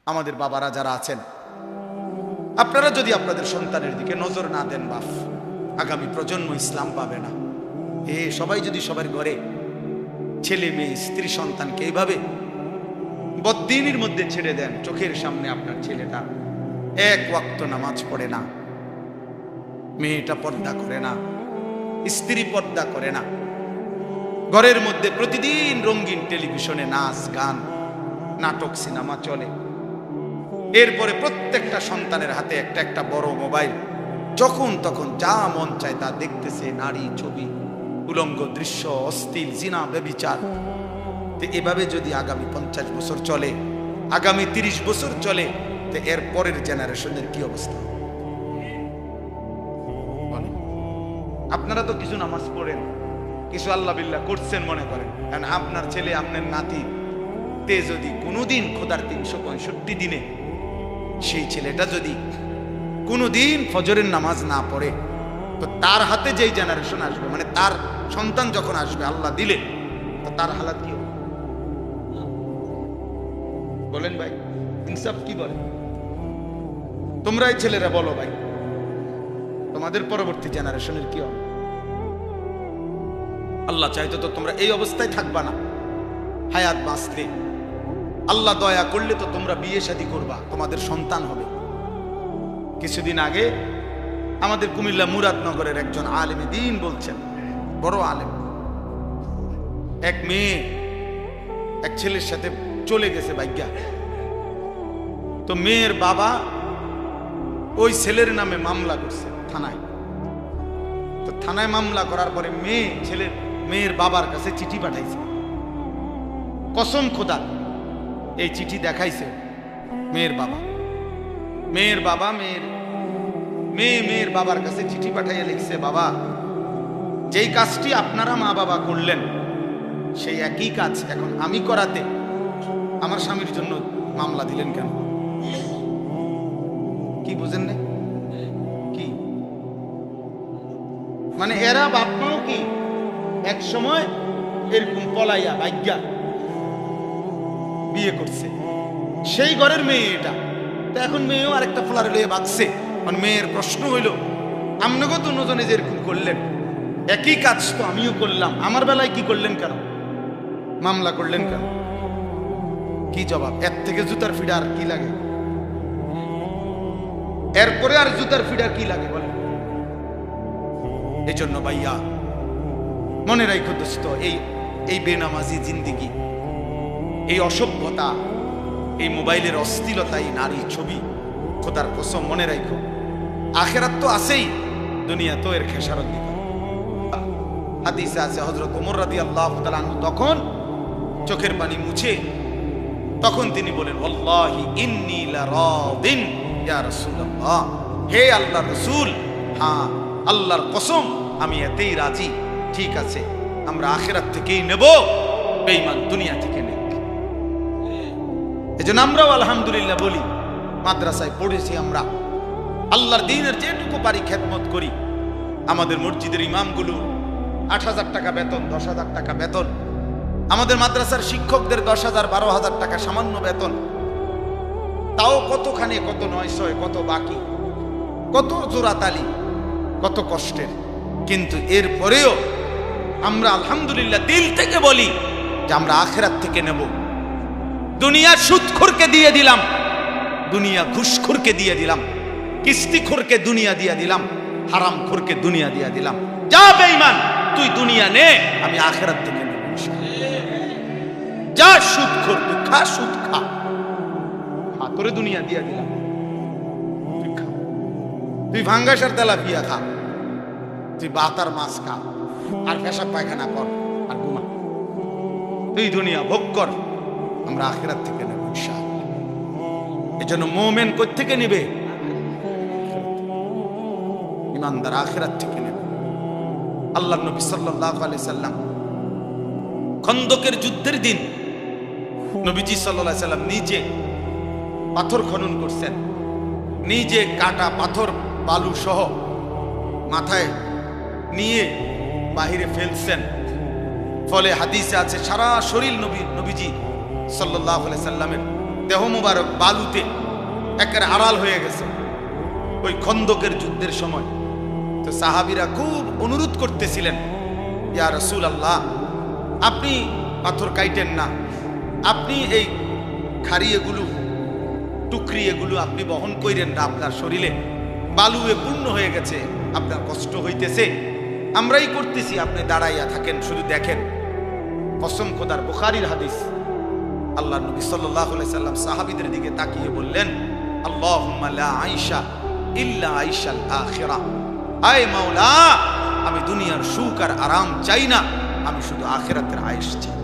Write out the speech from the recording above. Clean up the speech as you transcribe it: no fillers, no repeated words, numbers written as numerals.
আমাদের বাবারা যারা আছেন, আপনারা যদি আপনাদের সন্তানের দিকে নজর না দেন বাপ, আগামী প্রজন্ম ইসলাম পাবে না। সবাই যদি সবার ঘরে ছেলে মেয়ে স্ত্রী সন্তানকে এইভাবে বদ্দিনের মধ্যে ছেড়ে দেন, চোখের সামনে আপনার ছেলেটা এক ওয়াক্ত নামাজ পড়ে না, মেয়েটা পর্দা করে না, স্ত্রী পর্দা করে না, ঘরের মধ্যে প্রতিদিন রঙিন টেলিভিশনে নাচ গান নাটক সিনেমা চলে, এরপরে প্রত্যেকটা সন্তানের হাতে একটা একটা বড় মোবাইল, যখন তখন যা মন চায় তা দেখতেছে, নারী ছবি, উলঙ্গ দৃশ্য, অশ্লীল, জিনা, ব্যভিচার। তো এভাবে যদি আগামী 50 বছর চলে, আগামী 30 বছর চলে, তো এর পরের জেনারেশনের কি অবস্থা? আপনারা তো কিছু নামাজ পড়েন, কিছু আল্লাহ বিল্লাহ করছেন মনে করেন, কারণ আপনার ছেলে আপনার নাতি তে যদি কোনোদিন খোদার 365 দিনে সেই ছেলেটা যদি কোনোদিন ফজরের নামাজ না পড়ে, তো তার হাতে যেই জেনারেশন আসবে, মানে তার সন্তান যখন আসবে আল্লাহ দিলে, তো তার হালাত কি হবে বলেন ভাই? ইনসাফ কি বলে? তোমরাই ছেলেরা বলো ভাই, তোমাদের পরবর্তী জেনারেশনের কি হবে? আল্লাহ চাইতো তো তোমরা এই অবস্থায় থাকবা না, হায়াত বাঁচলে, আল্লাহ দয়া করলে তো তোমরা বিয়ে শাদী করবা, তোমাদের সন্তান হবে। কিছুদিন আগে আমাদের কুমিল্লা মুরাদনগরের একজন আলেমে দ্বীন বলছেন, বড় আলেম, এক মেয়ে এক ছেলের সাথে চলে গেছে ভাগ্যা, তো মেয়ের বাবা ওই ছেলের নামে মামলা করছে থানায়। তো থানায় মামলা করার পরে মেয়ের বাবার কাছে চিঠি পাঠাইছে, কসম খোদা এই চিঠি দেখাইছে মেয়ের বাবা মেয়ের বাবার কাছে চিঠি পাঠাইয়া লিখছে, বাবা যেই কাজটি আপনারা মা বাবা করলেন সেই একই কাজ এখন আমি করাতে আমার স্বামীর জন্য মামলা দিলেন কেন? কি বুঝেন না? কি মানে এরা বাপ মাও কি এক সময় এরকম পলাইয়া ভাগ্যা বিয়ে করছে, সেই ঘরের মেয়ে এটা, তো এখন মেয়েও আরেকটা ফলারে লইয়ে বাঁচছে। মানে মেয়ের প্রশ্ন হইল, আপনাকে তো নজনে যেরকম করলেন একই কাজ তো আমিও করলাম, আমার বেলায় কি করলেন কেন, মামলা করলেন কেন? কি জবাব? এর থেকে জুতার ফিডার কি লাগে? এরপরে আর জুতার ফিডার কি লাগে বলে? এই জন্য ভাইয়া মনে রাখো দোস্ত, এই বেনামাজি জিন্দিগি, এই অসভ্যতা, এই মোবাইলের অশ্লীলতা, এই নারী ছবি, খোদার কসম মনে রাখো আখেরাত তো আছেই, দুনিয়া তো এর খেসারত দিবে। হাদিসে আছে হযরত ওমর রাদিয়াল্লাহু তাআলা আনহু তখন চোখের পানি মুছে তখন তিনি বলেন, ওয়াল্লাহি ইন্নী লারাদিন ইয়া রাসূলুল্লাহ, হে আল্লাহর রাসূল, হ্যাঁ আল্লাহর কসম আমি এতেই রাজি, ঠিক আছে আমরা আখিরাত থেকেই নেব, বেঈমান দুনিয়া থেকে নেব। এজন্য আমরাও আলহামদুলিল্লাহ বলি, মাদ্রাসায় পড়েছি আমরা, আল্লাহর দ্বীনের যেটুকু পারি খেদমত করি। আমাদের মসজিদের ইমামগুলো 8,000 টাকা বেতন, 10,000 টাকা বেতন, আমাদের মাদ্রাসার শিক্ষকদের 10,000 12,000 টাকা সামান্য বেতন, তাও কতখানি, কত 900, কত বাকি, কত জোড়াতালি, কত কষ্টের। কিন্তু এরপরেও আমরা আলহামদুলিল্লাহ দিল থেকে বলি যে আমরা আখিরাত থেকে নেব। দুনিয়া সুদখোরকে দিয়ে দিলাম, দুনিয়া ঘুষখোরকে দিয়ে দিলাম, কিস্তিখোরকে দুনিয়া দিয়ে দিলাম, হারামখোরকে দুনিয়া দিয়ে দিলাম। যা বেঈমান তুই দুনিয়া নে, আমি আখিরাত থেকে নেব ইনশাআল্লাহ। যা সুদখোর তুই খা, সুদ খা, তোরে দুনিয়া দিয়ে দিলাম, তুই খা, তুই ভাঙ্গাসার তেলাপিয়া খা, তুই বাতার মাছ খা, আর পেশাব পায়খানা কর, আর ঘুমা, তুই দুনিয়া ভোগ কর, আমরা আখিরাত থেকে নেব ইনশাআল্লাহ। এজন্য মুমিন কোথা থেকে নেবে? ইমানদার আখিরাত থেকে নেবে। আল্লাহর নবী সাল্লাল্লাহু আলাইহি সাল্লাম খন্দকের যুদ্ধের দিন নবীজি সাল্লাল্লাহু আলাইহি সাল্লাম নিজে পাথর খনন করছেন, নিজে কাটা পাথর বালু সহ মাথায় নিয়ে বাহিরে ফেলছেন। ফলে হাদিসে আছে সারা শরীর নবীজি সাল্লাল্লাহু আলাইহি সাল্লামের দেহ মুবারক বালুতে একের আড়াল হয়ে গেছে ওই খন্দকের যুদ্ধের সময়। তো সাহাবীরা খুব অনুরোধ করতেছিলেন, ইয়া রাসূলুল্লাহ, আপনি পাথর কাইটেন না, আপনি এই খাড়ি এগুলো টুকরি এগুলো আপনি বহন কইরেন না, আপনার শরীরে বালুয়ে পূর্ণ হয়ে গেছে, আপনার কষ্ট হইতেছে, আমরাই করতেছি, আপনি দাঁড়াইয়া থাকেন, শুধু দেখেন। কসম খোদার, বুখারীর হাদিস। আল্লাহ নবী সাল্লাল্লাহু আলাইহি সাল্লাম সাহাবীদের দিকে তাকিয়ে বললেন, আল্লাহুম্মা লা আইশা ইল্লা আইশাল আখিরাহ। আয় মাওলা, আমি দুনিয়ার সুখ আর আরাম চাই না, আমি শুধু আখিরাতের আয়েশ চাই।